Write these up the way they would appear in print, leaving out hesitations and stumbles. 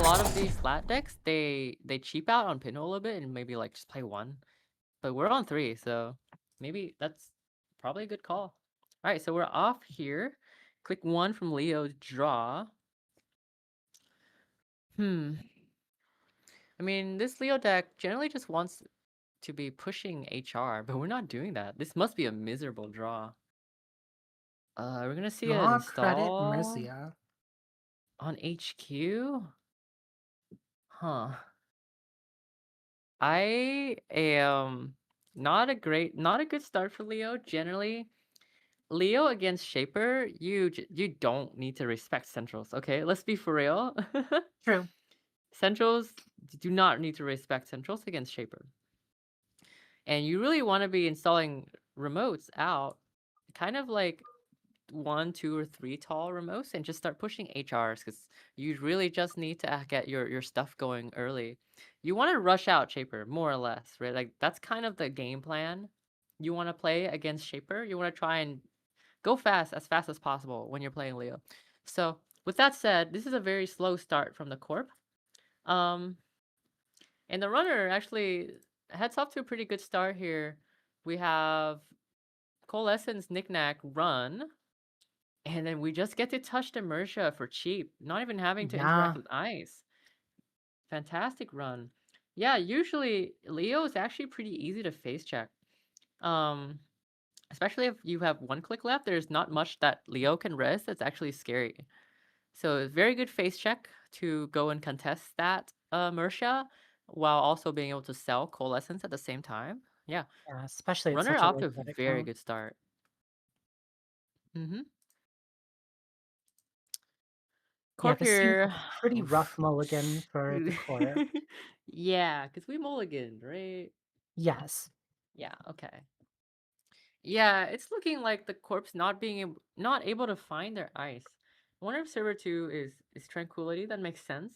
lot of these flat decks, they cheap out on pinhole a little bit and maybe like just play one. But we're on three, so maybe that's probably a good call. All right, so we're off here. Click one from Leo to draw. Hmm. I mean, this Leo deck generally just wants to be pushing HR, but we're not doing that. This must be a miserable draw. We're gonna see it Draw credit install Mercia. on HQ. Huh. I am not a good start for Leo. Generally, Leo against Shaper, you don't need to respect centrals. Okay, let's be for real. True. Centrals do not need to respect centrals against Shaper. And you really want to be installing remotes out, kind of like one, two, or three tall remotes, and just start pushing HRs because you really just need to get your stuff going early. You want to rush out Shaper more or less, right? Like that's kind of the game plan. You want to play against Shaper. You want to try and go fast as possible when you're playing Leo. So with that said, this is a very slow start from the corp. Um, and the runner actually heads off to a pretty good start here. We have Coalescence, Knickknack, Run, and then we just get to touch the Mercia for cheap, not even having to interact Yeah. with ice. Fantastic run. Yeah, usually Leo is actually pretty easy to face check. Um, Especially if you have one click left, there's not much that Leo can res that's actually scary. So it's very good face check to go and contest that Mercia while also being able to sell Coalescence at the same time. Yeah, Yeah, especially at runner such a off low to a credit very count. good start. Mm-hmm. Yeah, Corp this seems here. like a pretty rough Oof. mulligan for the core. Yeah, because we mulliganed, right? Yes. Yeah, okay. Yeah, it's looking like the corpse not able to find their ice. I wonder if server 2 is Tranquility, that makes sense.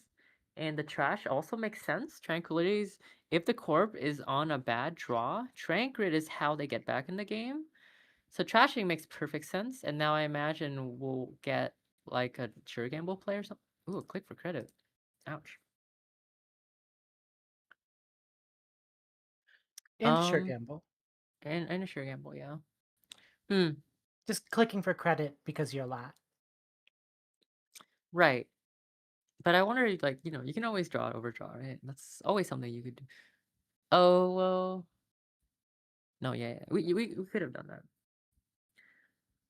And the trash also makes sense. Tranquility is if the corp is on a bad draw, Trancrit is how they get back in the game. So trashing makes perfect sense. And now I imagine we'll get like a sure gamble play or something. Ooh, click for credit. Ouch. And sure Um gamble. and a sure gamble, yeah. Hmm. Just clicking for credit because you're lat. Right. But I wonder, like, you can always draw overdraw, right? That's always something you could do. Oh, well, no, yeah, yeah. We could have done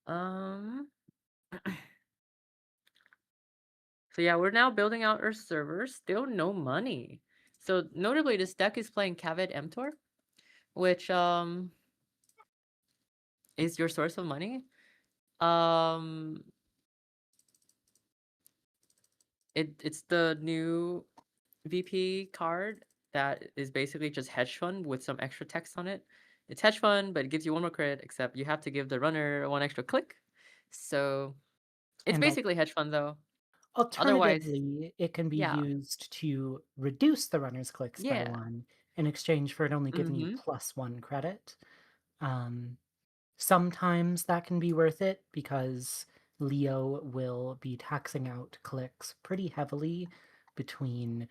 that. Um, so yeah, we're now building out our server. Still no money. So notably, this deck is playing Cavid Mtor, which is your source of money. Um, it's the new VP card that is basically just hedge fund with some extra text on it. It's hedge fund, but it gives you one more credit, except you have to give the runner one extra click. So it's And basically hedge fund though. Otherwise, alternatively, it can be yeah. used to reduce the runner's clicks by Yeah. one in exchange for it only giving you Mhm. +1 credit. Um, Sometimes that can be worth it because Leo will be taxing out clicks pretty heavily between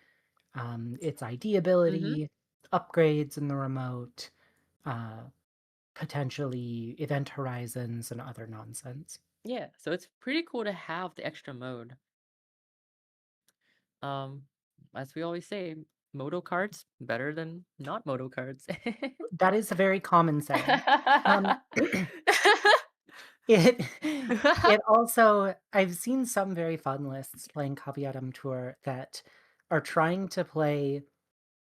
its ID Mhm. ability, upgrades in the remote, uh, potentially event horizons, and other nonsense. Yeah, so it's pretty cool to have the extra mode. Um, as we always say, moto cards better than not moto cards. That is a very common saying. Um, it it also I've seen some very fun lists playing Caveat Emptor that are trying to play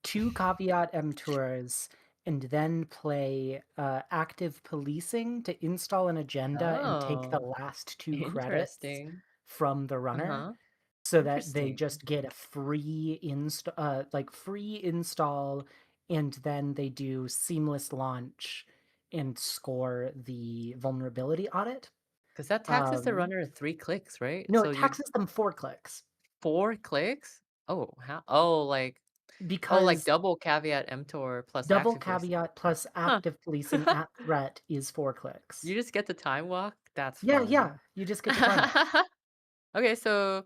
2 Caveat Emptours and then play, active policing to install an agenda and take the Oh, last 2 credits interesting. from the runner Uh-huh. so that they Interesting. just get a free install, and then they do seamless launch and score the vulnerability audit. Because that taxes the Um, runner 3 clicks, right? no, So it you taxes them 4 clicks 4 clicks? Oh, how like because double caveat emptor plus double active policing. caveat plus Huh. active policing at threat is 4 You clicks. just get the time walk? That's Yeah, fun. yeah, you just get to time walk. Okay, so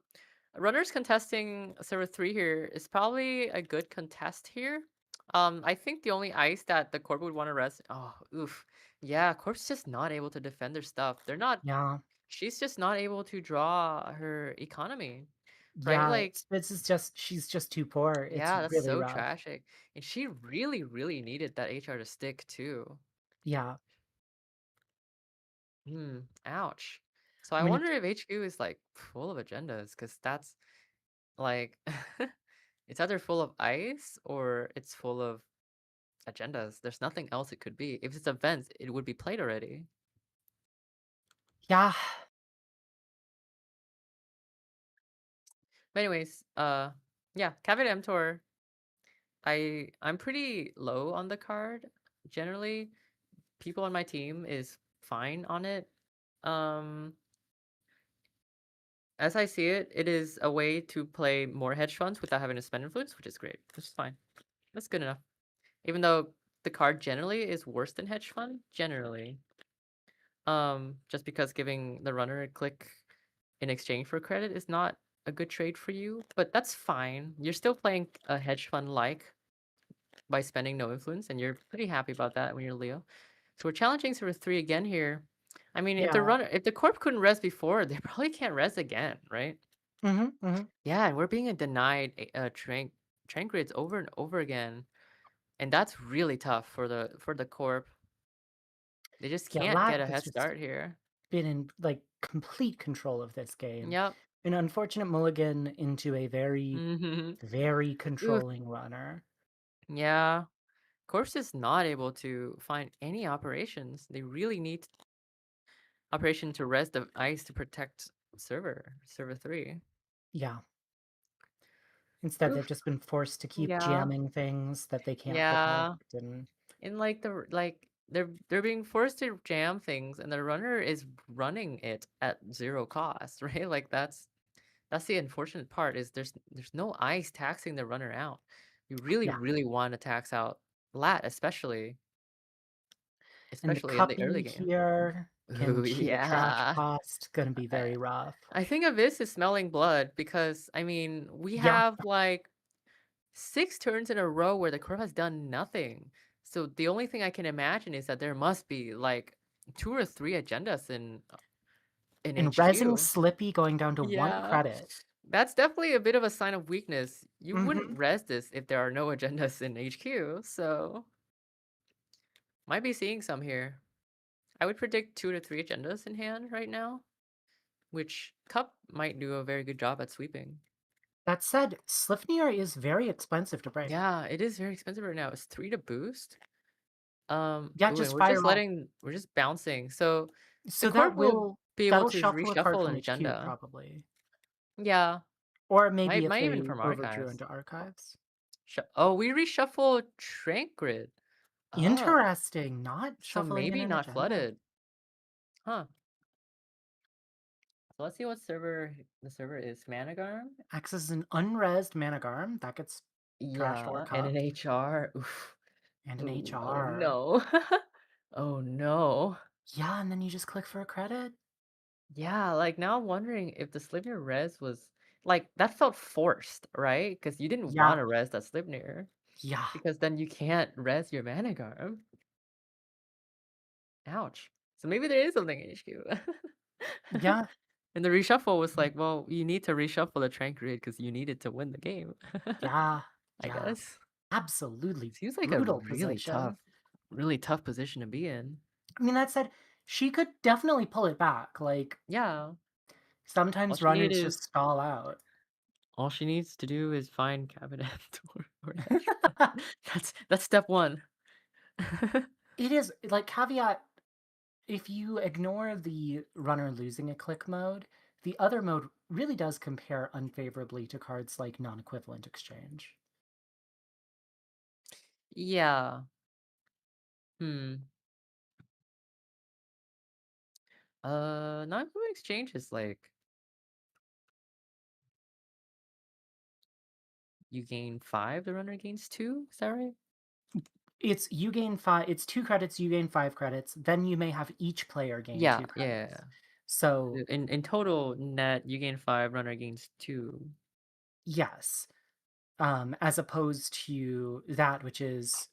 runners contesting server 3 here is probably a good contest here. I think the only ice that the Corp would want to rest. Oh, oof. Yeah, Corp's just not able to defend their stuff. They're not. Yeah. She's just not able to draw her economy, right? Yeah, Like, Spitz is just she's just too poor. It's yeah, that's really so rough. tragic. And she really, really needed that HR to stick too. Yeah. Hmm. Ouch. So I I mean, wonder it's if HQ is like full of agendas, because that's like it's either full of ice or it's full of agendas. There's nothing else it could be. If it's events, it would be played already. yeah. But anyways, yeah, Caveat Emptor. I'm pretty low on the card. Generally, people on my team is fine on it. Um, as I see it, it is a way to play more hedge funds without having to spend influence, which is great. Which is fine. That's good enough. Even though the card generally is worse than hedge fund, generally. Just because giving the runner a click in exchange for credit is not a good trade for you, but that's fine. You're still playing a hedge fund like by spending no influence, and you're pretty happy about that when you're Leo. So we're challenging server 3 again here. I mean, Yeah. if the corp couldn't res before, they probably can't res again, right? Mhm, mhm. Yeah, and we're being denied train grids over and over again, and that's really tough for the corp. They just Yeah, can't get Lack a has head just start here. been in, like, complete control of this game. Yep. An unfortunate mulligan into a very, Mhm. very Oof. controlling runner. Yeah. Corp's is not able to find any operations. They really need operation to res the ice to protect server 3. Yeah. Instead, they've Oof. just been forced to keep Yeah. jamming things that they can't Yeah. protect, and And like they're being forced to jam things and the runner is running it at zero cost, right? Like that's the unfortunate part is there's no ice taxing the runner out. You really, yeah. really want to tax out lat, And the especially in the early Cuppy game. here can Ooh, cheat a trash yeah. cost, gonna be I very rough. I think Abyss is smelling blood because I mean we Yeah, have like 6 turns in a row where the crow has done nothing. So the only thing I can imagine is that there must be like 2 or 3 agendas in and Resing HQ. Slippy going down to 1 Yeah. credit. That's definitely a bit of a sign of weakness. You wouldn't Mhm. res this if there are no agendas in HQ, so might be seeing some here. I would predict 2 to 3 agendas in hand right now, which Cup might do a very good job at sweeping. That said, Slifnir is very expensive to break. Yeah, it is very expensive right now. It's 3 to boost. Yeah, Ooh, and just fire all. we're just bouncing. So the So corp will be able that'll to shuffle a card reshuffle from an HQ agenda. probably. Yeah, Or maybe if might even they from overdrew archives. into archives. Oh, we reshuffle Trank Grid. Oh, Interesting, not so shuffling in maybe an not agenda. flooded. Huh. So let's see what server the server is. Managarm? Accesses an unresed Managarm, that gets trashed or Yeah, and an cupped, HR. Oof. and an Ooh, oh HR. no. Oh no. Yeah, and then you just click for a credit? Yeah, like now I'm wondering if the Slipnir res was like that felt forced, right? Because you didn't Yeah, want to res that Slipnir. yeah, Because then you can't res your Managarm. Ouch. So maybe there is something in HQ. yeah, And the reshuffle was like, well, you need to reshuffle the Trank Grid because you needed to win the game. yeah, I yeah. guess. Absolutely Seems like a brutal position. really tough position to be in. I mean, that said, she could definitely pull it back, like, Yeah. All sometimes she need runners is just stall out. all she needs to do is find cabinet or hedge fund. That's step one. It is like, caveat, if you ignore the runner losing a click mode, the other mode really does compare unfavorably to cards like non-equivalent exchange. Yeah. Hmm. Non-moving exchange is like you gain 5, the runner gains 2. Is that right? It's 2 credits, you gain 5 credits, then you may have each player gain Yeah, 2 yeah, credits. yeah. So, In total net, you gain 5, runner gains 2. yes, as opposed to that, which is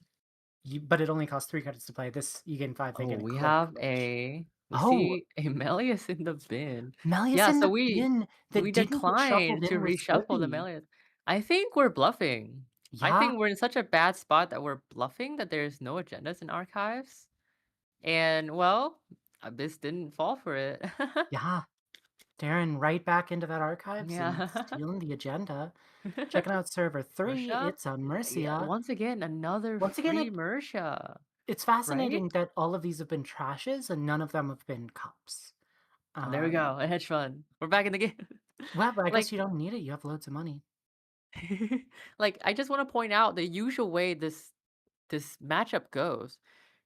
but it only costs 3 credits to play. This, you gain 5, they Oh, get a we click, have which a we oh, see a Melius in the bin. Melius Yeah, in so the we bin we that didn't get shuffled declined to in with reshuffle the Slippy. Melius. I think we're bluffing. I Yeah, think we're in such a bad spot that we're bluffing that there's no agendas in archives. And well, Abyss didn't fall for it. yeah. Darren right back into that archives and Yeah. stealing the agenda. Checking out server 3, Mersha? it's a Yeah, Mercia. once again, another Once again, free Mersha, it's right? fascinating that all of these have been trashes and none of them have been cups. Oh, there we Um, go, a hedge fund. We're back in the game. well, but I guess Like you don't need it. You have loads of money. like, I just wanna point out the usual way this matchup goes.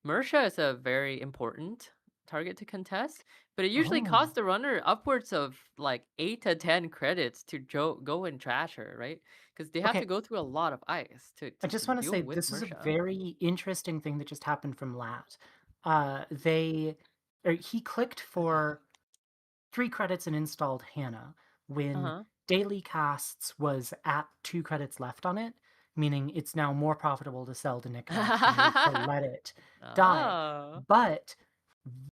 Mersha is a very important target to contest, but it usually Oh, costs the runner upwards of, like, 8 to 10 credits to go and trash her, right? Because they have to okay. go through a lot of ice I to just want to deal say with this is a Mersha. very interesting thing that just happened from Lat. They, or he clicked for 3 credits and installed Hannah when Uh-huh. daily casts was at 2 credits left on it, meaning it's now more profitable to sell to Knickknack than it is to let it die. Oh. But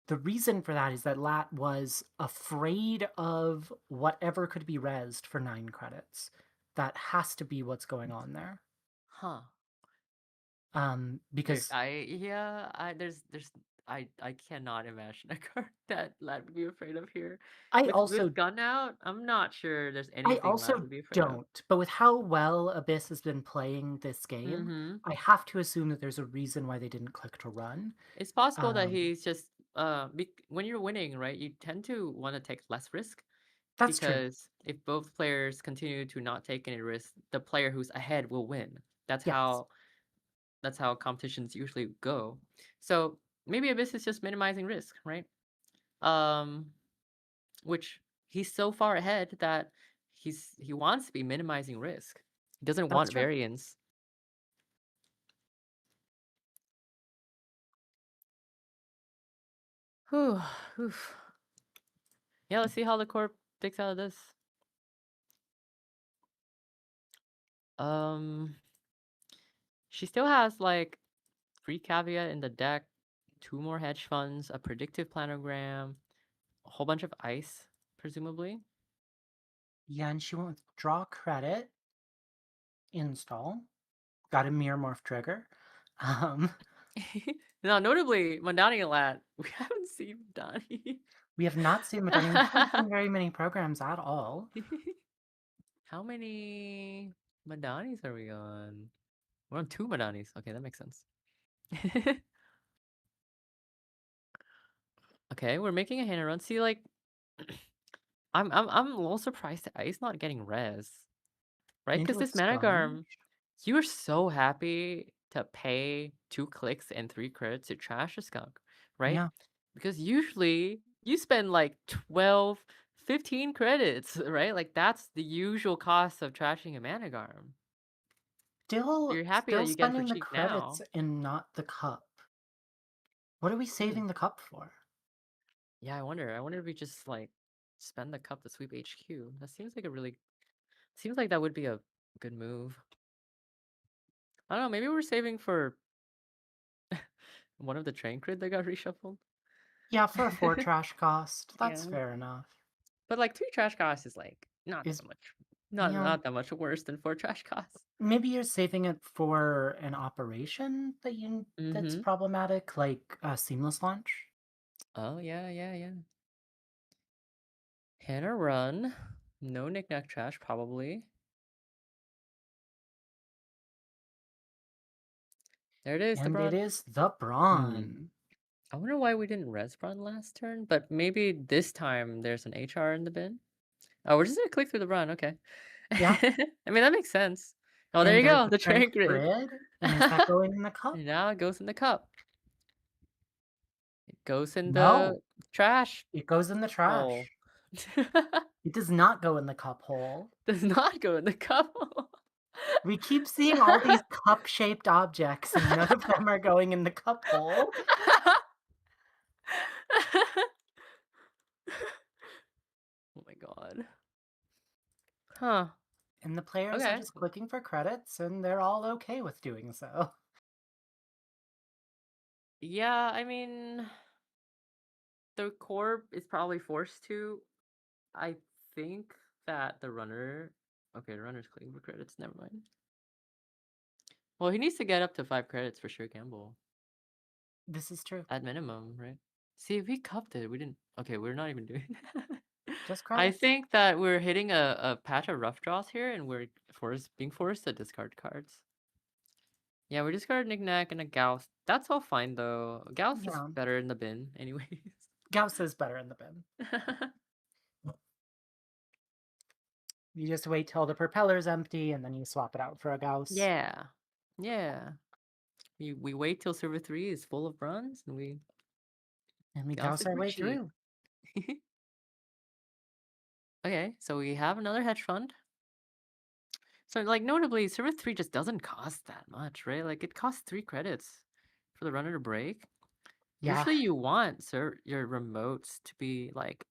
the reason for that is that Lat was afraid of whatever could be rezzed for 9 credits. That has to be what's going on there. Huh. Because There's I cannot imagine a card that Lad would be afraid of here. I With also gun out, I'm not sure there's I anything Lad also would be afraid of. don't, but with how well Abyss has been playing this game, Mhm. I have to assume that there's a reason why they didn't click to run. It's possible that Um, he's just when you're winning, right? You tend to want to take less risk that's true. because if both players continue to not take any risk, the player who's ahead will win. That's Yes, how that's how competitions usually go. So maybe Abyss is just minimizing risk, right? Um, which he's so far ahead that he wants to be minimizing risk. He doesn't that's want true. variance. Whew, oof. Yeah, let's see how the corp digs out of this. Um, she still has like 3 caveat in the deck, 2 more hedge funds, a predictive planogram, a whole bunch of ice, presumably. Yeah, and she went with draw credit, install, got a mirror morph trigger. Um, Now, notably, Mandani and Lat, we haven't seen Mandani. we have not seen Madani. We haven't seen very many programs at all. How many Madanis are we on? We're on 2 Madanis. Okay, that makes sense. Okay, we're making a hand run. See, like, I'm a little surprised that Ice not getting res, right? Because Into a this sponge. Managarm, you were so happy to pay 2 clicks and 3 crits to trash a skunk, right? Yeah. Because usually you spend like 12, 15 credits, right? Like that's the usual cost of trashing a Managarm. Still You're happy that still you get it for spending the cheap credits now. and not the cup. What are we Hmm. saving the cup for? Yeah, I wonder. I wonder if we just like spend the cup to sweep HQ. That seems like a really seems like that would be a good move. I don't know. Maybe we're saving for one of the train crit that got reshuffled. Yeah, for a 4 trash cost, that's Yeah, fair enough. but like 3 trash costs is like not Is that much, yeah, not that much worse than 4 trash costs. maybe you're saving it for an operation that's Mm-hmm. problematic, like a seamless launch? Oh yeah. Hannah run. No knickknack trash probably. There it is, the And it brawn. is the Hmm. Brawn. I wonder why we didn't res brawn last turn, but maybe this time there's an HR in the bin. Oh, we're just gonna click through the run, okay. Yeah, I mean, that makes sense. Oh, there and you there's go, the the Trank train grid. Grid, and is that going in the cup? And now it goes in the cup. It goes in No, the trash it goes in the hole. trash. It does not go in the cup hole. Does not go in the cup hole. We keep seeing all these cup-shaped objects, and none of them are going in the cup hole. god. Huh. And the players are Okay. just clicking for credits, and they're all okay with doing so. Yeah, I mean, the core is probably forced to. I think that the runner. Okay, the runner's clicking for credits. Never mind. Well, he needs to get up to 5 credits for sure gamble. This is true. At minimum, right? See, if we cupped it, we didn't. Okay, we're not even doing that. Just I credits. think that we're hitting a patch of rough draws here, and we're being forced to discard cards. Yeah, we discard knickknack and a Gauss. That's all fine though. Gauss is Yeah. better in the bin, anyways. Gauss is better in the bin. You just wait till the propeller's empty, and then you swap it out for a Gauss. Yeah, yeah. We wait till server 3 is full of runs, and we And we Gauss Gauss it our for way cheap. through. Okay, so we have another hedge fund. So, like, notably, server 3 just doesn't cost that much, right? Like, it costs 3 credits for the runner to break. Yeah. Usually, you want your remotes to be like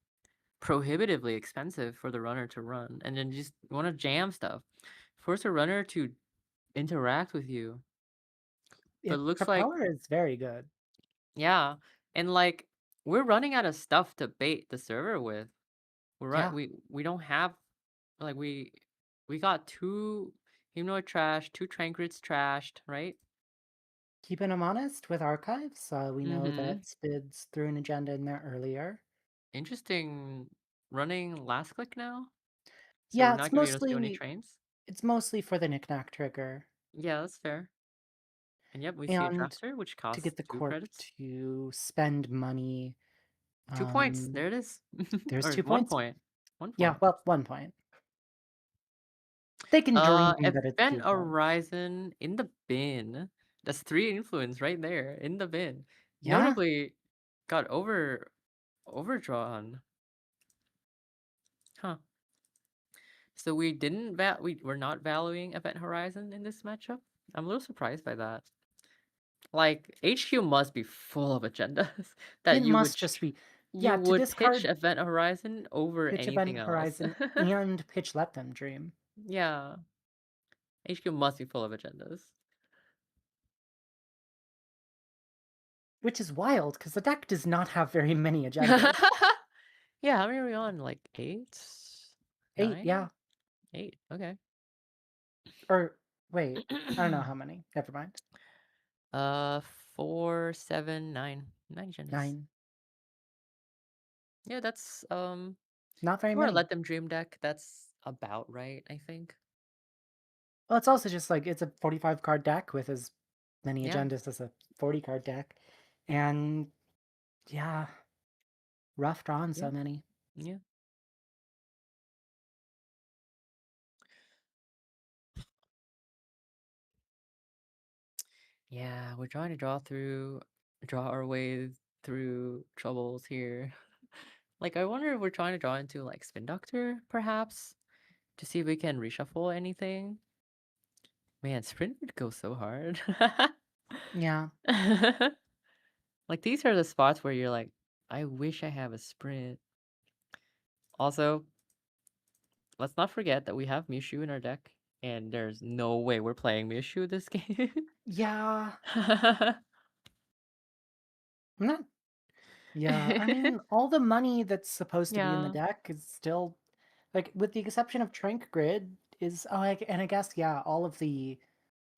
prohibitively expensive for the runner to run, and then just want to jam stuff. Force a runner to interact with you. But it looks like, Propeller is very good. yeah, and like we're running out of stuff to bait the server with. Yeah. We don't have like we got 2 humanoid trash, 2 trancrits trashed, right? Keeping them honest with archives, we know Mm-hmm. that Spids threw an agenda in there earlier. Interesting. Running last click now, so we're Yeah, not gonna be able to steal any trains. it's mostly for the knickknack trigger. Yeah, that's fair. And yep, we see a And drafter, which to costs get the 2 corp credits. to spend money, 2 points. um, There it is. there's Or 2 1 points. point. 1 Yeah, point. well, 1 point. They can dream that it's Event 2 points. Horizon in the bin. That's 3 influence right there in the bin. Yeah, Notably, got overdrawn. Huh. So we're not valuing Event Horizon in this matchup. I'm a little surprised by that. Like HQ must be full of agendas that it must just be you yeah, to would pitch discard Event Horizon over pitch anything Event else. Horizon and pitch Let Them Dream, Yeah, HQ must be full of agendas. which is wild because the deck does not have very many agendas. Yeah, how many are we on? Like 8? 8, 9? yeah. 8, okay. Or wait, I don't know how many. Never mind. 4, 7, 9. 9 agendas. 9. Yeah, that's, Not very for a many. Let Them Dream deck, that's about right, I think. Well, it's also just like it's a 45 card deck with as many Yeah, agendas as a 40 card deck. And yeah, rough drawn yeah, so many. yeah. Yeah, we're trying to draw our way through troubles here. Like, I wonder if we're trying to draw into, like, Spin Doctor, perhaps? To see if we can reshuffle anything? Man, Sprint would go so hard. Yeah. Like, these are the spots where you're like, "I wish I have a Sprint." Also, let's not forget that we have Mushu in our deck, and there's no way we're playing Mushu this game. Yeah. I'm not yeah, I mean, all the money that's supposed to be in the Yeah. deck is still like with the exception of Trank Grid is and I guess yeah, all of the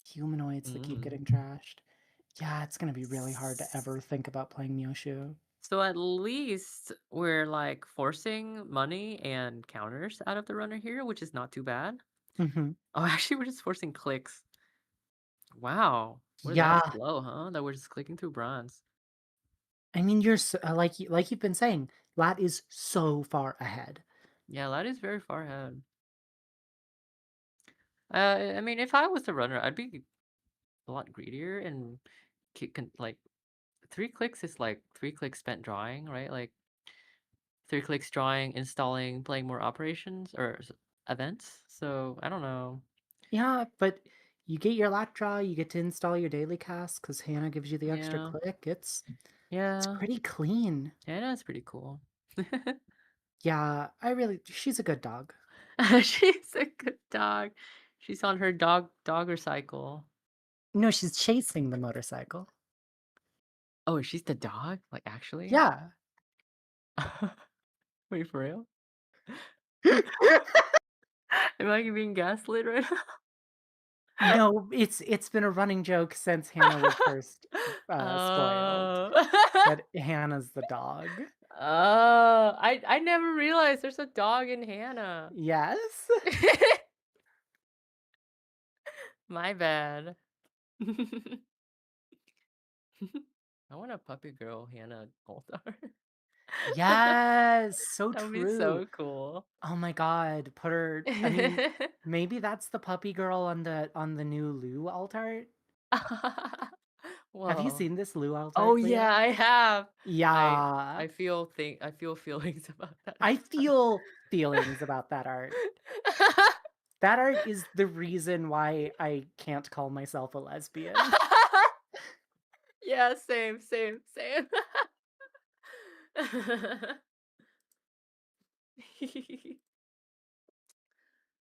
humanoids that keep getting Mm. trashed. Yeah, it's gonna be really hard to ever think about playing Myoshu. So at least we're like forcing money and counters out of the runner here, which is not too bad. Mhm. Oh, actually, we're just forcing clicks. Wow. We're that Yeah. slow, huh? That we're just clicking through bronze. I mean, you're like you've been saying, Lat is so far ahead. Yeah, that is very far ahead. I mean, if I was the runner, I'd be a lot greedier and like 3 clicks is like 3 clicks spent drawing, right? Like 3 clicks drawing, installing, playing more operations or events. So I don't know. Yeah, but you get your Lat draw, you get to install your daily cast because Hannah gives you the extra Yeah, click. It's yeah, pretty clean. yeah, that's pretty cool. Yeah, she's a good dog. She's a good dog. She's on her dogger cycle. No, she's chasing the motorcycle. Oh, she's the dog? Like, actually? Yeah. Wait, for real? Am I being gaslit right No, it's been a running joke since Hannah was first, spoiled, now? that Hannah's the dog. Oh, I never realized there's a dog in Hannah. Yes. My bad. I want a puppy girl Hannah Altar. Yes, so That would be true. so cool. Oh my god, put her I mean, maybe that's the puppy girl on the new Lou alt art? Have you Whoa. seen this Lou alt Oh art, yeah, Leah? I have. I Yeah. I feel feelings about that I art. feel feelings about that art. That art is the reason why I can't call myself a lesbian. Yeah, same, same, same.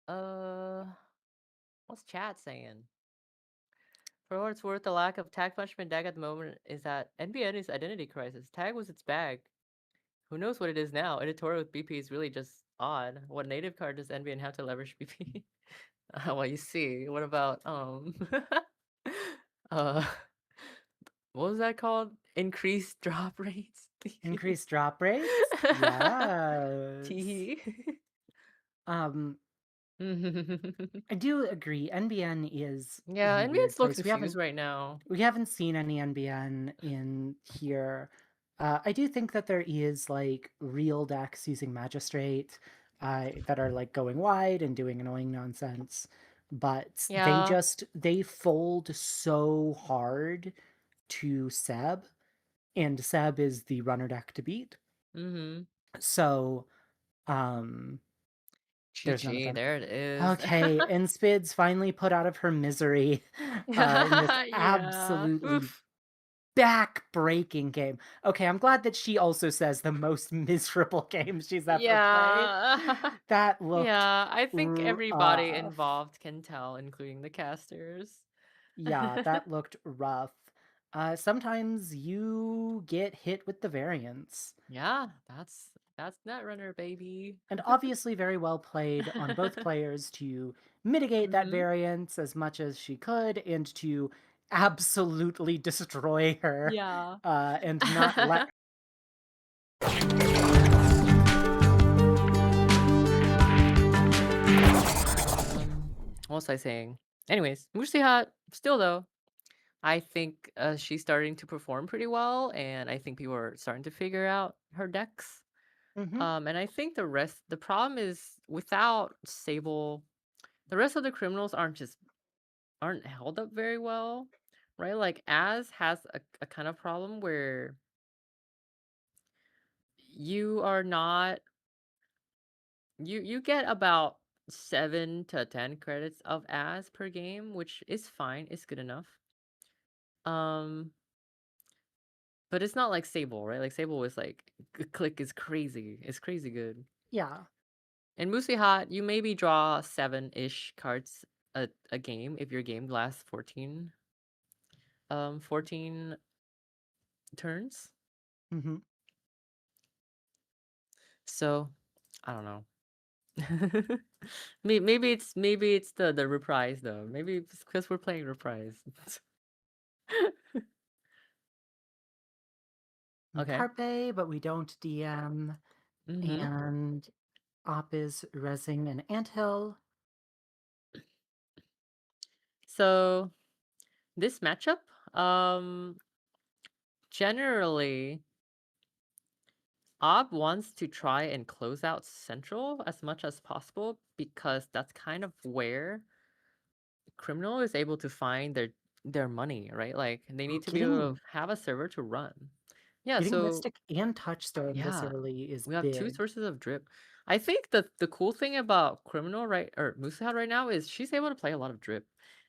uh, what's chat saying? For what it's worth, the lack of Tag Punishment Dag at the moment is that NBN is identity crisis. Tag was its bag. Who knows what it is now? Editorial with BP is really just odd. What native card does NBN have to leverage BP? Well, you see. What about uh what was that called? Increased drop rates? Increased drop rates? Yes. Tee. Um, I do agree. NBN is Yeah, a NBN's weird still place. confused right now. We haven't seen any NBN in here. I do think that there is like real decks using Magistrate that are like going wide and doing annoying nonsense, but Yeah. they fold so hard to Seb, and Seb is the runner deck to beat. Mm-hmm. So there's none of GG, them. there it is. Okay, and Spids finally put out of her misery in this Yeah. absolutely Oof. back-breaking game. Okay, I'm glad that she also says the most miserable game she's ever played. Yeah. That looked Yeah, I think everybody rough. involved can tell, including the casters. Yeah, that looked rough. Sometimes you get hit with the variance. Yeah, that's Netrunner, baby. And obviously very well played on both players to mitigate that Mhm. variance as much as she could and to absolutely destroy her Yeah. and not let What was I saying? Anyways, Musihat, still though, I think she's starting to perform pretty well, and I think people are starting to figure out her decks. Mhm. And I think the problem is without Sable, the rest of the criminals aren't held up very well, right? Like Az has a kind of problem where you are not you get about 7 to 10 credits of Az per game, which is fine, it's good enough. Um, but it's not like Sable, right? Like Sable was like click is crazy. It's crazy good. Yeah. And Musihat, you maybe draw 7-ish cards a game if your game lasts 14 turns. Mhm. So, I don't know. Maybe it's the reprise though. Maybe it's because we're playing reprise. Okay. Carpe, but we don't DM, Mm-hmm. and Op is resing an anthill. So this matchup, um, generally, Ob wants to try and close out Central as much as possible because that's kind of where Criminal is able to find their money, right? Like they need Ooh, to be able to have a server to run. Yeah, getting so Mystic and Touchstone this yeah, early is we have two big. sources of drip. I think the cool thing about Criminal right or Musahad right now is she's able to play a lot of drip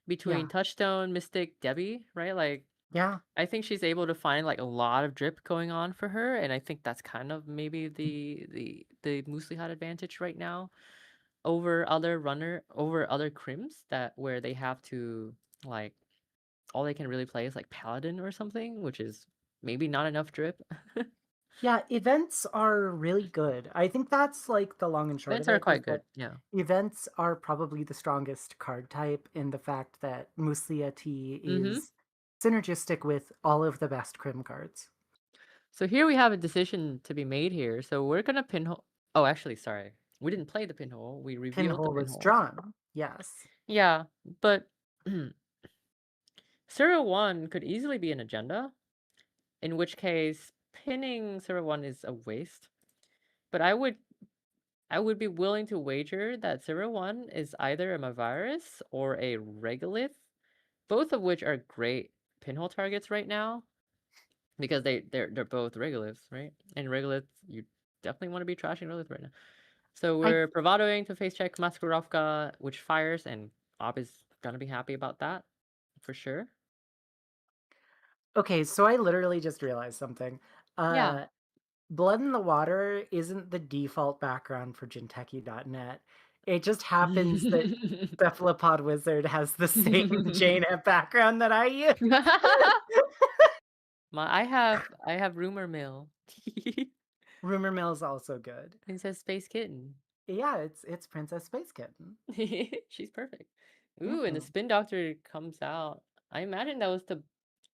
between Yeah. Touchstone, Mystic, Debbie, right? Like Yeah. I think she's able to find, like, a lot of drip going on for her, and I think that's kind of maybe the Muesli advantage right now over other crims that where they have to, like, all they can really play is, like, Paladin or something, which is maybe not enough drip. Yeah, events are really good. I think that's, like, the long and short Events of are it, is quite that good, yeah. events are probably the strongest card type in the fact that Muasliati Mhm. is synergistic with all of the best Crim cards. So here we have a decision to be made here, so we're gonna pinhole oh, actually, sorry. We didn't play the pinhole, we revealed the Pinhole was pinhole. drawn. Yes. Yeah, but Serial 1 could easily be an agenda, in which case pinning Serial 1 is a waste. But I would be willing to wager that Serial 1 is either a Mavirus or a Regolith, both of which are great pinhole targets right now because they're both Regoliths, right? And Regoliths, you definitely want to be trashing Regolith right now. So I we're bravadoing to face check Masquerovka, which fires, and Ob is gonna be happy about that for sure. Okay, so I literally just realized something. Yeah. Uh, Blood in the Water isn't the default background for Jinteki.net. It just happens that Cephalopod Wizard has the same JNet background that I use. I have rumor mill. Rumor Mill is also good. Princess Space Kitten. Yeah, it's Princess Space Kitten. She's perfect. Ooh, and the Mhm. Spin Doctor comes out. I imagine that was to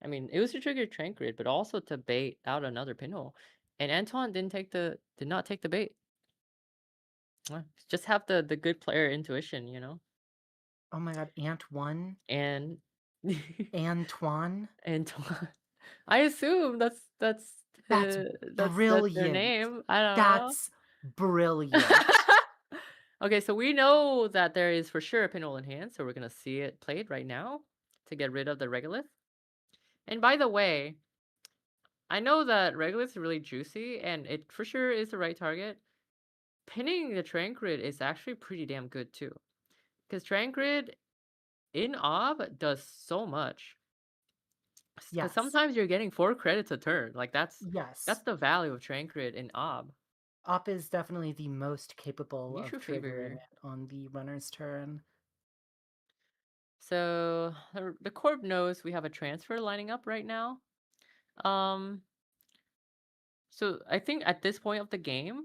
I mean, it was to trigger Trancred, but also to bait out another pinhole. And Antoine did not take the bait. Just have the good player intuition, you know? Oh my god, Ant1? And Antoine? Antoine. I assume That's that's their brilliant. name. I don't know. That's brilliant. Okay, so we know that there is for sure a pinhole in hand, so we're gonna see it played right now to get rid of the Regolith. And by the way, I know that Regolith's really juicy, and it for sure is the right target. Pinning the Trancrid is actually pretty damn good too, because Trancrid in Ob does so much. Because Yes. sometimes you're getting 4 credits a turn, like, that's Yes. the value of Trancrid in Ob. Op is definitely the most capable of Mutual triggering favor. it on the runner's turn. So, the Corp knows we have a transfer lining up right now. Um, so I think at this point of the game,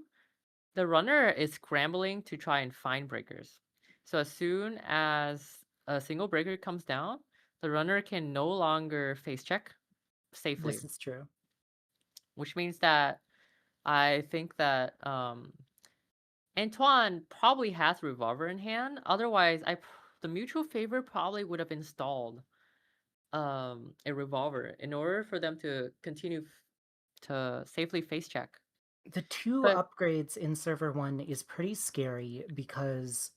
the runner is scrambling to try and find breakers. So as soon as a single breaker comes down, the runner can no longer face check safely, This is true. which means that I think that Antoine probably has Revolver in hand. Otherwise, the mutual favor probably would have installed a Revolver in order for them to continue to safely face check. The 2 But upgrades in server 1 is pretty scary because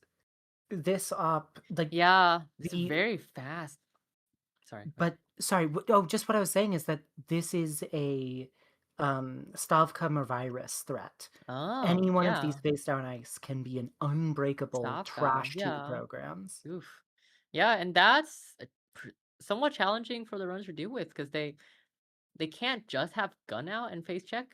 this op like, yeah, it's the very fast. Sorry, go ahead. but sorry, oh, just what I was saying is that this is a, Stavka virus threat. Oh, Any one of these yeah. face down ice can be an unbreakable Stavka, trash two yeah. programs. Oof. Yeah, and that's somewhat challenging for the runners to deal with because they can't just have gun out and face check.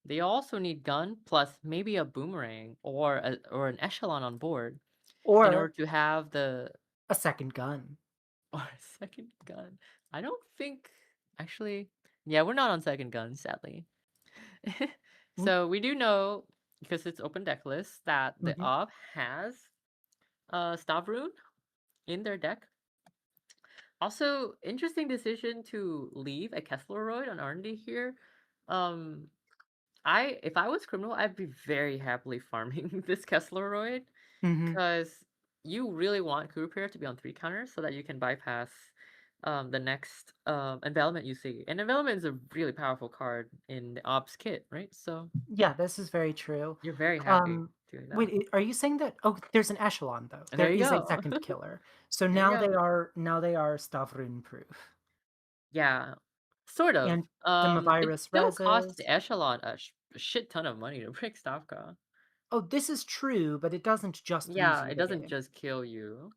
They also need gun plus maybe a boomerang or an echelon on board in order Or to have the a second gun. or a second gun. I don't think actually. Yeah, we're not on second gun, sadly. Mm, So we do know because it's open deck list that the mhm, OB has Stavroon in their deck. Also, interesting decision to leave a Kessleroid on R&D here. Um, if I was criminal, I'd be very happily farming this Kessleroid mhm. because you really want Coup Repair to be on 3 counters so that you can bypass the next envelopment you see. And envelopment is a really powerful card in the Ops kit, right? So Yeah, this is very true. you're very happy Um, doing that. wait, are you saying that? Oh, there's an echelon though. And There there you is a go. second killer. So There you now go. they are Stavrun proof. Yeah, sort of. And the It Mavirus still costs Reses. the Echelon a shit ton of money to break Stavka. Oh, this is true, but it doesn't just lose Yeah, you it the doesn't game. just kill you.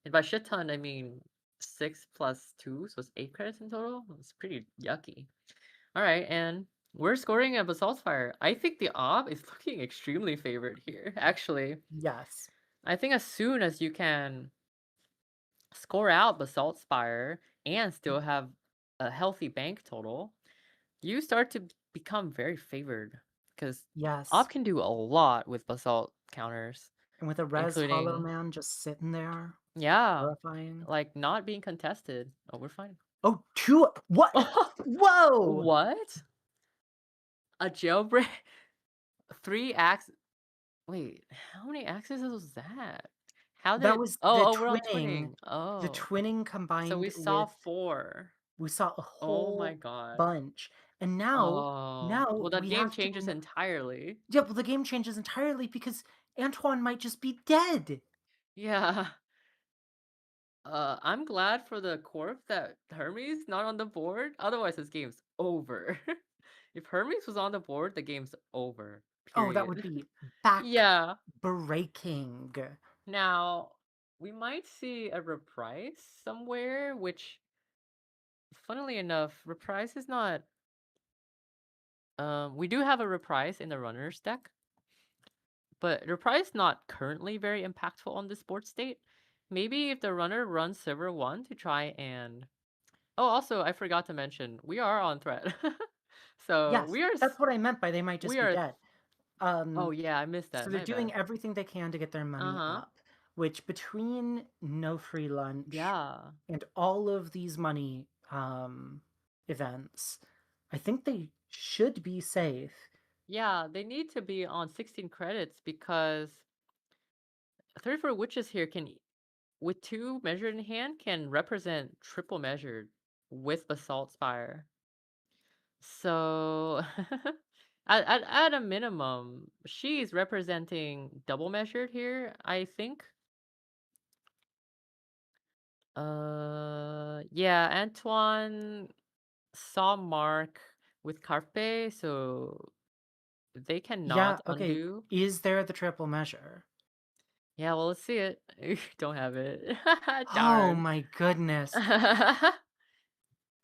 And by shit ton, I mean 6 plus 2, so it's 8 credits in total. It's pretty yucky. All right, and we're scoring a Basalt Fire. I think the op is looking extremely favored here, actually. Yes. I think as soon as you can score out Basalt Spire and still have a healthy bank total, you start to become very favored because Yes. op can do a lot with Basalt counters, And with a res Hollow including, Man just sitting there, yeah, horrifying. like not being contested. Oh, we're fine. Oh, two what? Whoa! What? A jailbreak? 3 ax Wait, how many axes was that? How That did was we're on twinning. the Oh. twinning So we combined saw with 4. we saw a Oh my whole god. bunch, and now Oh. now Well, the we game have to changes entirely. yeah, well, the game changes entirely because Antoine might just be dead. Yeah. I'm glad for the corp that Hermes not on the board, otherwise this game's over. If Hermes was on the board, the game's over, Oh, that would period. be Yeah. back-breaking. Now, we might see a reprise somewhere, which, funnily enough, reprise is not. We do have a reprise in the runners deck, but reprise not currently very impactful on this board state. Maybe if the runner runs Silver 1 to try and. Oh, also, I forgot to mention, we are on threat. So Yes, that's what I meant by they might we just be are. dead. Oh, Um, yeah, I missed that. so they're My doing bad. everything they can to get their money Uh-huh. up, which between no free lunch Yeah. and all of these money, events, I think they should be safe. Yeah, they need to be on 16 credits because 34 Witches here can, with 2 measured in hand, can represent triple measured with Basalt Spire. So, at a minimum, she's representing double measured here, I think. Yeah, Antoine saw Mark with Carpe, so they Yeah, cannot okay, undo. is there the triple measure? Yeah, well, let's see it. Don't have it. Oh Darn. my goodness,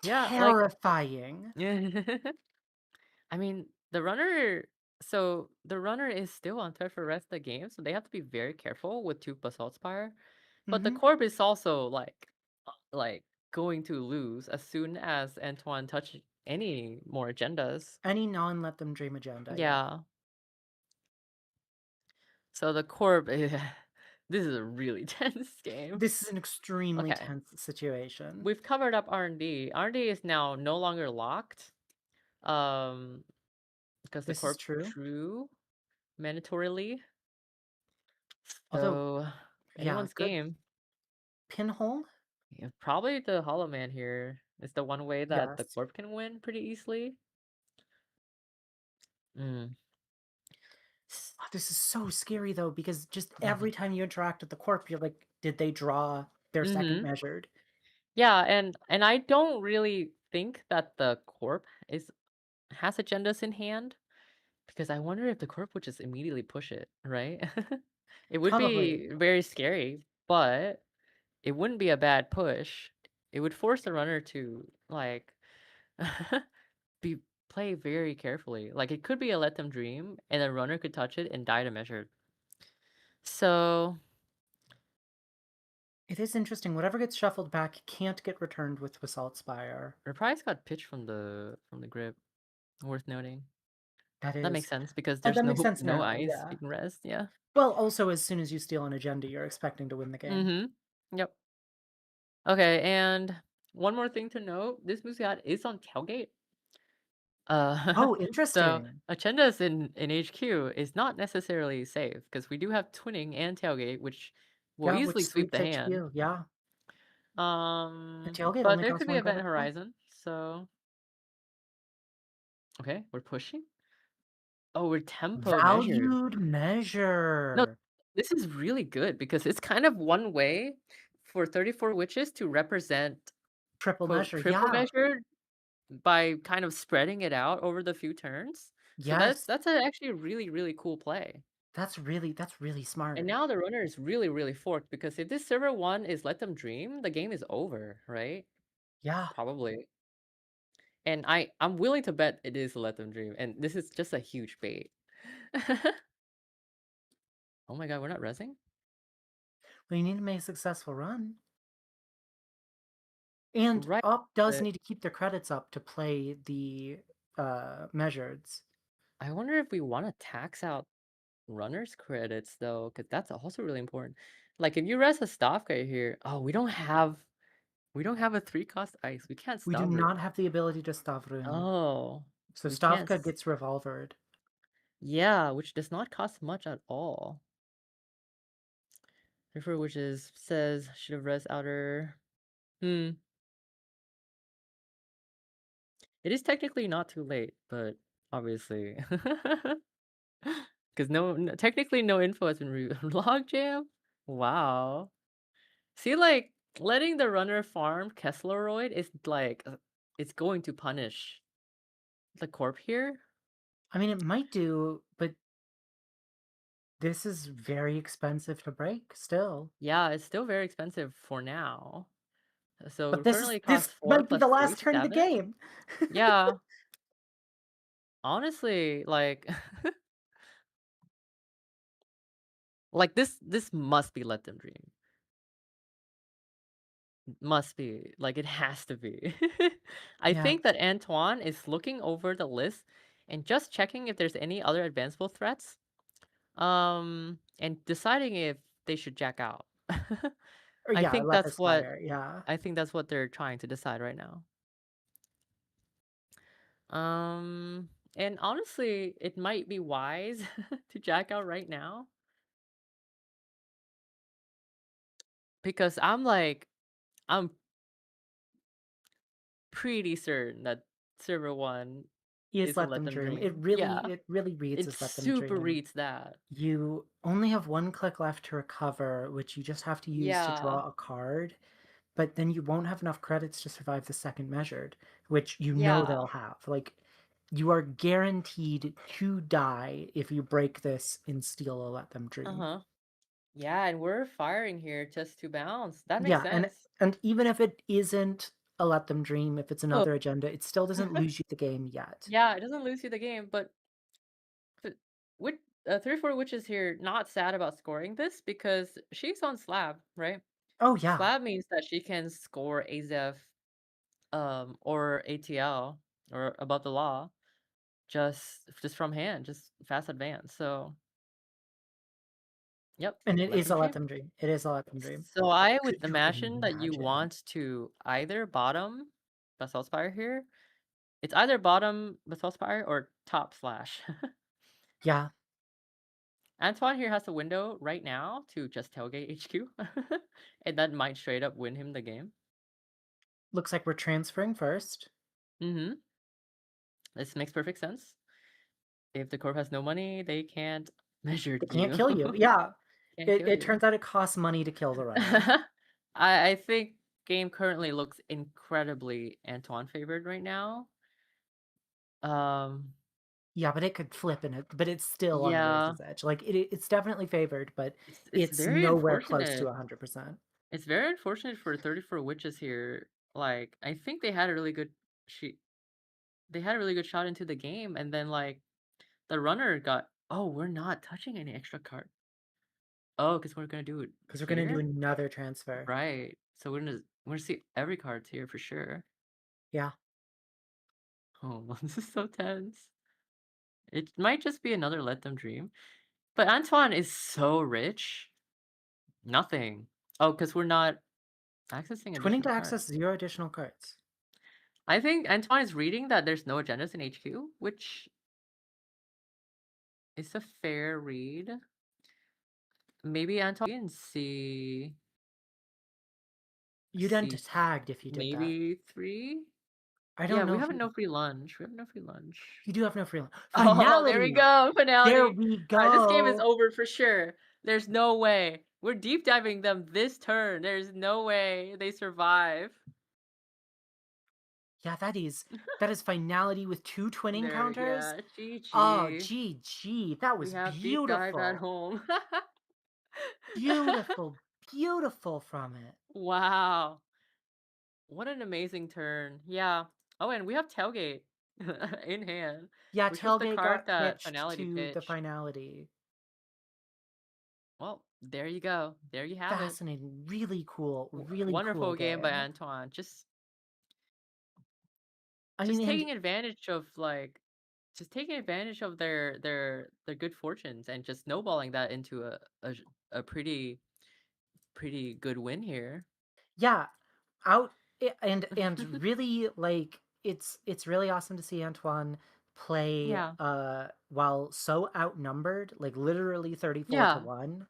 Yeah, like, terrifying. I mean, the runner is still on threat for the rest of the game, so they have to be very careful with 2 Basalt Spire. But the Mhm. Corp is also like going to lose as soon as Antoine touch any more agendas. Any non-let them dream agenda, yeah. Yeah. So the Corp, this is a really tense game. This is an extremely Okay. tense situation. We've covered up R&D. R&D is now no longer locked. Um, because the This is Corp true. drew mandatorily. Although, So yeah, anyone's good game. pinhole? Yeah, probably the Hollow Man here is the one way that the Yes. Corp can win pretty easily. Mm. Oh, this is so scary though, because just every time you interact with the corp, you're like, did they draw their second Mm-hmm. measured? Yeah, and I don't really think that the Corp is has agendas in hand because I wonder if the Corp would just immediately push it, right? It would Probably. be very scary, but it wouldn't be a bad push. It would force the runner to like be play very carefully. Like it could be a let them dream, and the runner could touch it and die to measure. So It is interesting. Whatever gets shuffled back can't get returned with Basalt Spire. Reprise got pitched from the grip. Worth noting. That That makes is. sense because And there's that makes no sense no now, ice yeah. you can rest. Yeah. Well, also, as soon as you steal an agenda, you're expecting to win the game. Mm-hmm. Yep. Okay, and one more thing to note: this Muscat is on tailgate. Oh, So interesting. agendas in HQ is not necessarily safe because we do have twinning and tailgate, which will Yeah, which easily sweep sweeps the hand. HQ, yeah. And tailgate But only there costs could be one event credit to play. horizon. So okay, we're pushing. Oh, we're tempo measured. Valued No, measure. this is really good because it's kind of one way for 34 witches to represent Triple quote measure, triple yeah. measured by kind of spreading it out over the few turns. So that's Yes. that's a actually a really, really cool play. that's really And smart. now the runner is really, really forked because if this server 1 is let them dream, the game is over, right? Yeah. Probably. And I'm willing to bet it is let them dream, and this is just a huge bait. Oh my god, we're not resing? We need to make a successful run. And Right, Op does but need to keep their credits up to play the, measureds. I wonder if we wanna tax out runners credits though, because that's also really important. Like, if you res a Stavka here oh, we don't have a 3 cost ice, we can't We do Stavru. not have the ability to Stavrun, Oh, so we can't Stavka s gets revolvered. yeah, which does not cost much at all. Therefore, which is says, "Should have res outer." Hmm. It is technically not too late, but obviously, because technically no info has been logjam? Wow. See, like, letting the runner farm Kessleroid is like, it's going to punish the corp here. I mean, it might do, but this is very expensive to break still. Yeah, it's still very expensive for now. So But currently it this costs 4 might be plus the 3, last turn of the 7. game. Yeah, honestly, like, like this must be Let Them Dream. Must be. Like, it has to be. I Yeah, think that Antoine is looking over the list and just checking if there's any other advanceable threats, and deciding if they should jack out. or I yeah, think let that's this what fire, yeah. I think that's what they're trying to decide right now. Um, and honestly, it might be wise to jack out right now because I'm pretty certain that server 1 Is is a let let them them dream. dream. Yeah. It really reads It as let them super dream. reads that. You only have 1 click left to recover, which you just have to use to Yeah. draw a card, but then you won't have enough credits to survive the second measured, which you know Yeah. they'll have. Like, you are guaranteed to die if you break this and steal a let them dream. Uh-huh. Yeah, and we're firing here just to bounce. That makes Yeah, sense. and even if it isn't a let them dream, if it's Oh. another agenda, it still doesn't lose you the game yet. Yeah, it doesn't lose you the game, but with 3-4 witches here not sad about scoring this because she's on slab, right? Oh, yeah. Slab means that she can score AZEF or ATL or above the law just from hand, just fast advance. So, yep, And it let is them a let dream. them dream. It is a let them dream. So I would Could you imagine that you imagine? want to either bottom Basalt Spire here. It's either bottom Basalt Spire or top slash. Yeah, Antoine here has a window right now to just tailgate HQ. And that might straight up win him the game. looks like we're transferring first. Mm-hmm. This makes perfect sense. If the corp has no money, they can't measure They can't you. kill you. Yeah. Can't kill It you. turns out it costs money to kill the runner. I think game currently looks incredibly Antoine favored right now. Um, Yeah, but it could flip in it, but it's still on the yeah, razor's edge. Like, it's definitely favored, but it's it's very nowhere close to unfortunate. 100%. It's very unfortunate for 34 witches here. Like, I think they had a really good she they had a really good shot into the game, and then like the runner got oh, we're not touching any extra card. Oh, because we're gonna do it Because 'Cause we're gonna do here? another transfer. Right. So we're gonna see every card here for sure. Yeah. Oh, this is so tense. It might just be another let them dream. But Antoine is so rich. Nothing. Oh, because we're not accessing Twinning additional to cards. access 0 additional cards. I think Antoine is reading that there's no agendas in HQ, which is a fair read. Maybe Antoine and You'd end see tagged if you did that. maybe 3? I Yeah, don't we know if have you no free lunch. We have no free lunch. you do have no free Oh, there we finality! go, There finality. we Alright, this game is go! over for sure. There's no way. We're deep diving them this turn. There's no way they survive. Yeah, that is finality with 2 twinning There, counters. yeah, Oh, GG. GG, that We was have deep dive at beautiful. home. Beautiful, beautiful from it. Wow. What an amazing turn. Yeah. Oh, and we have tailgate in hand, Yeah, which was the tailgate card got that pitched finality to the pitched. finality. Well, there you go. There you have it. Fascinating, really cool Wonderful game by game. Antoine. I mean, Just and taking advantage of just taking advantage of their good fortunes and just snowballing that into a pretty good win here. yeah, out and really, like, it's really awesome to see Antoine play, Yeah. while so outnumbered, like, literally 34 to Yeah. 1,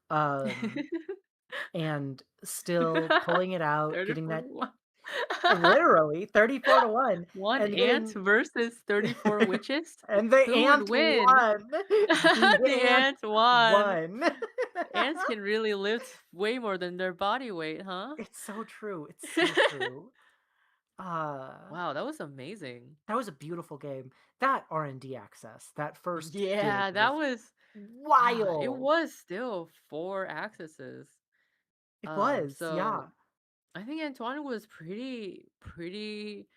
um, and still pulling it out, getting 34 to that 1. literally 34 to 1, 1 and ant getting versus 34 witches? and the Who would ant win? won. The The ant ant won. won. Ants can really lift way more than their body weight, huh? It's so true, it's so true. Wow, that was amazing. That was a beautiful game. That R&D access, that first game Yeah, that was was it wild. was still 4 accesses. It was, So yeah. I think Antoine was pretty I'm pretty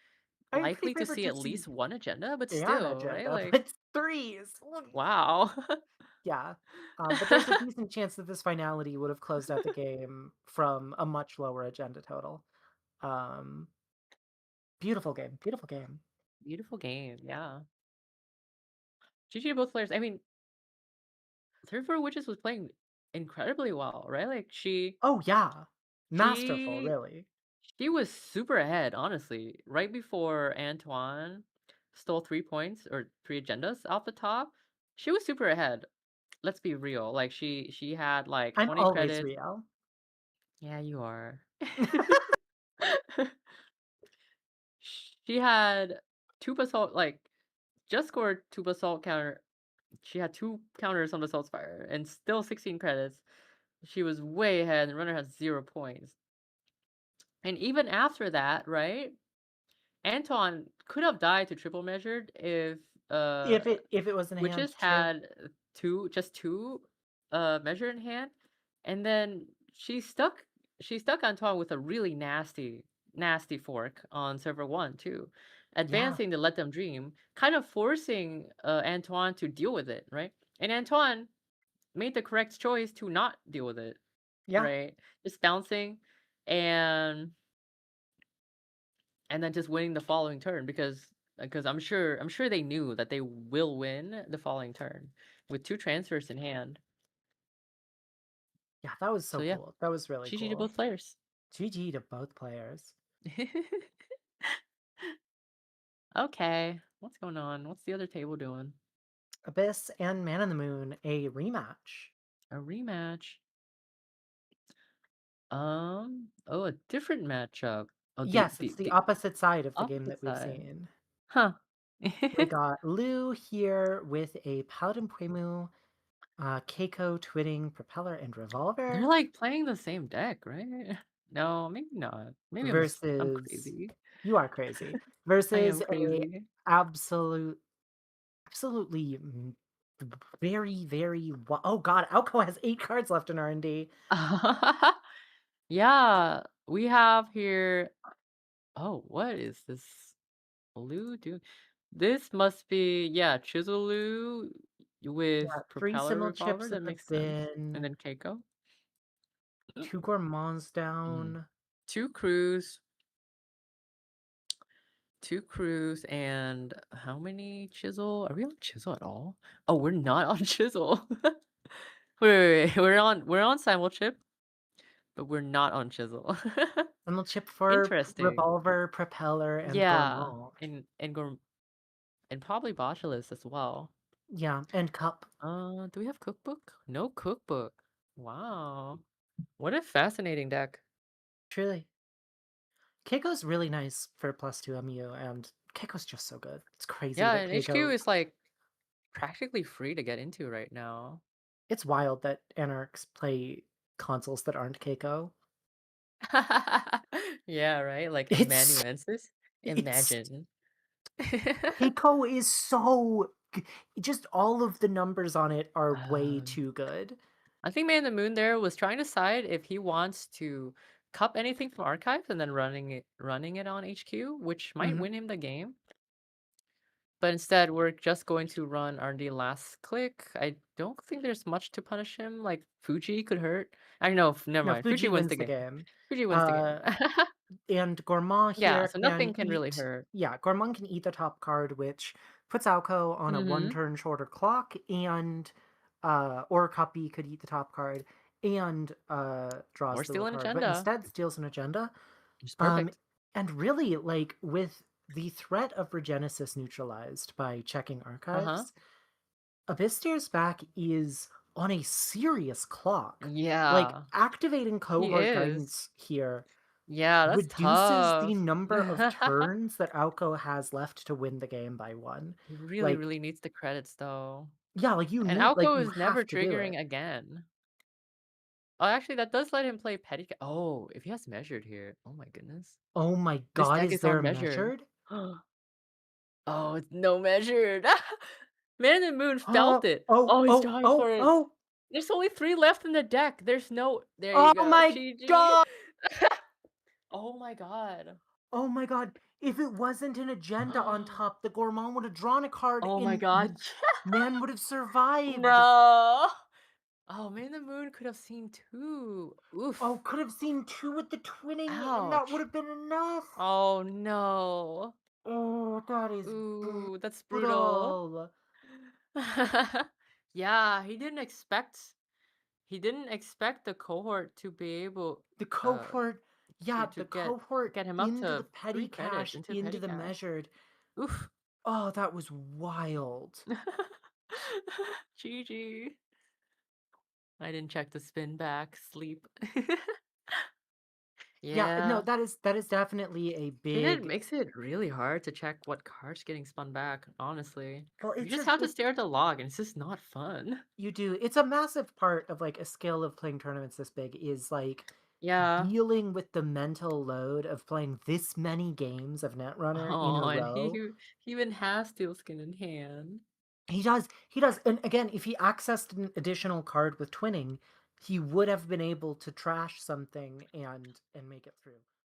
likely to favored see to at see least one agenda, but an still, right? agenda, Like, but threes. wow. Yeah. But there's a decent chance that this finality would have closed out the game from a much lower agenda total. Um, Beautiful game, beautiful game. Beautiful game, yeah. GG to both players. I mean, 34 Witches was playing incredibly well, right? Like Oh, yeah. Masterful, she really. she was super ahead, honestly. Right before Antoine stole 3 points or 3 agendas off the top, she was super ahead. Let's be real. Like she had like I'm 20 always credits. real. Yeah, you are. She had 2 basalt like just scored 2 basalt counter. She had 2 counters on Basalt Spire and still 16 credits. She was way ahead and the runner has 0 points. And even after that, right? Anton could have died to triple measured if If it was in Witches hand, true. had 2 measure in hand, and then she stuck Antoine with a really nasty fork on server 1 too, Yeah, advancing to Let Them Dream, kind of forcing Antoine to deal with it, right? And Antoine made the correct choice to not deal with it, yeah, right? Just bouncing and and then just winning the following turn because I'm sure they knew that they will win the following turn with 2 transfers in hand. yeah, that was So so yeah, cool. That was really GG to cool. both players. GG to both players. Okay, what's going on? What's the other table doing? Abyss and Man in the Moon, a rematch. A rematch. Oh, a different matchup. Oh, the Yes, it's the the the opposite side of the game opposite that we've side. seen. Huh. We got Lu here with a Paladin Puemu, Keiko twinning Propeller and They're Revolver like playing the same deck, right? No, maybe not. Maybe I'm versus crazy. you are crazy, I versus am a crazy. absolute absolutely very, very oh god, Alco has 8 cards left in R&D. Yeah, we have here oh, what is this blue do? This must be, yeah, Chiselu with Yeah, 3 propeller Simmel revolver, chips that at the makes sense. And bin, then Keiko. 2 Gourmands Mm. down. 2 crews, 2 crews, and how many chisel? Are we on chisel at all? Oh, we're not on chisel. Wait. We're on simul chip, but we're not on chisel. Simmel chip for Interesting. Revolver, Propeller, and Yeah, Gourmand. and probably Botulus as well. Yeah, and Cup. Do we have cookbook? No cookbook. Wow. What a fascinating deck. Truly. Keiko's really nice for +2 MU, and Keiko's just so good. It's crazy Yeah, that and HQ Keiko is like practically free to get into right now. it's wild that Anarchs play consoles that aren't Keiko. Yeah, right? Like It's amanuensis. It's Imagine. Keiko is so g just all of the numbers on it are way Um, too good. I think Man in the Moon there was trying to decide if he wants to cup anything from archives and then running it on HQ, which might Mhm. win him the game. But instead, we're just going to run R&D last click. I don't think there's much to punish him. Like Fuji could hurt. I know. Never No, mind. Fuji Fuji wins the wins the game. game. Fuji wins the game. Uh, and Gourmand Yeah. here So can nothing can really eat hurt. yeah, Gourmand can eat the top card, which puts Alco on a Mm-hmm. 1 turn shorter clock, and, or Copy could eat the top card and, Or draws the steal an card, but agenda. instead steals an agenda. It's Um, perfect. and really, like, with the threat of Regenesis neutralized by checking Uh huh. archives, Abyssir's back is on a serious clock. Like, Yeah. activating He cohort is. guidance here Yeah. That's reduces the tough. number of turns that Alco has left to win the game by 1. He really, Like, really needs the credits though. yeah, like, And Alco you is never have to do triggering it. again. Oh, actually, that does let him play petty. Oh, if he has measured here. Oh my goodness. Oh my This god, deck is is there on measured. measured? Oh, it's no measured. Man and Moon felt Oh, it. oh, Oh, he's oh, dying oh, for it. oh! There's only 3 left in the deck. There's no there you Oh go. my GG. god! Oh my god. Oh my god, if it wasn't an agenda on top, the Gourmand would have drawn a card Oh my and god. the man would have survived. No. Oh, Man and Moon could have seen 2. Oh, Oof. could have seen 2 with the twinning, and that would Ouch. have been enough. Oh no. Oh, that is Ooh, that's brutal. brutal. Yeah, he didn't expect the cohort to be able The uh cohort, to yeah, to the get cohort get him up into the to petty 3 credits cache, into into petty the cash. measured. Oof. Oh, that was wild. GG. I didn't check the spin back. Sleep. Yeah, no, Yeah. that is definitely a It big. makes it really hard to check what card's getting spun back, honestly. Well, You it's just just have to stare at the log and it's just not fun. you do. It's a massive part of like a skill of playing tournaments this big is like Yeah. dealing with the mental load of playing this many games of Netrunner in a Oh, and he row. he even has steel skin in hand. He does. And again, if he accessed an additional card with twinning, he would have been able to trash something and make it through.